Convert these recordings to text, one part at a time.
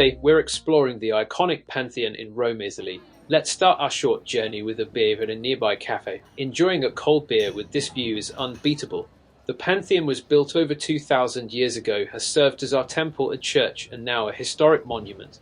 Today, we're exploring the iconic Pantheon in Rome, Italy. Let's start our short journey with a beer at a nearby cafe. Enjoying a cold beer with this view is unbeatable. The Pantheon was built over 2,000 years ago, has served as our temple and church, and now a historic monument.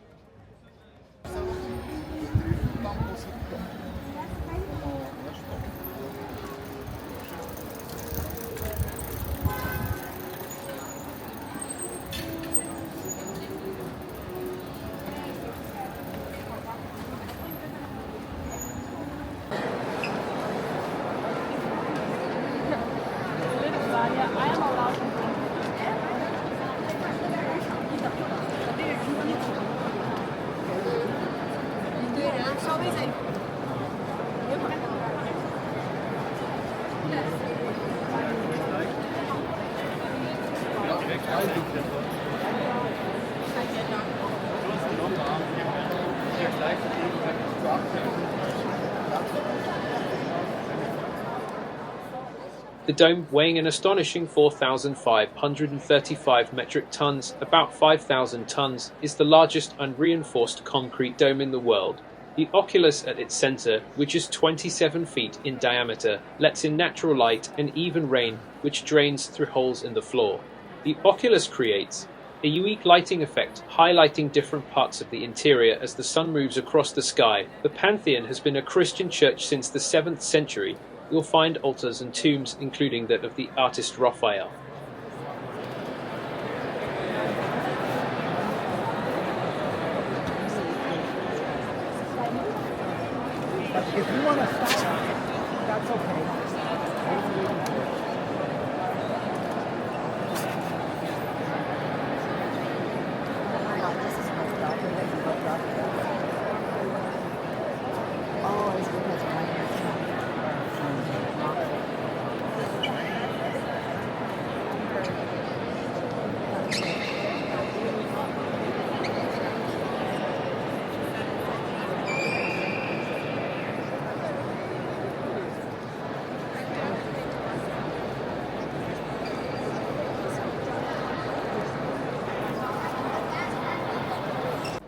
The dome, weighing an astonishing 4,535 metric tons, about 5,000 tons, is the largest unreinforced concrete dome in the world. The oculus at its center, which is 27 feet in diameter, lets in natural light and even rain, which drains through holes in the floor. The oculus creates a unique lighting effect, highlighting different parts of the interior as the sun moves across the sky. The Pantheon has been a Christian church since the 7th century. You'll find altars and tombs, including that of the artist Raphael. If you want to stop, that's okay.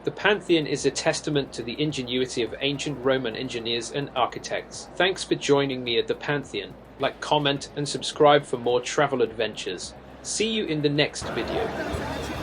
The Pantheon is a testament to the ingenuity of ancient Roman engineers and architects. Thanks for joining me at the Pantheon. Like, comment, and subscribe for more travel adventures. See you in the next video.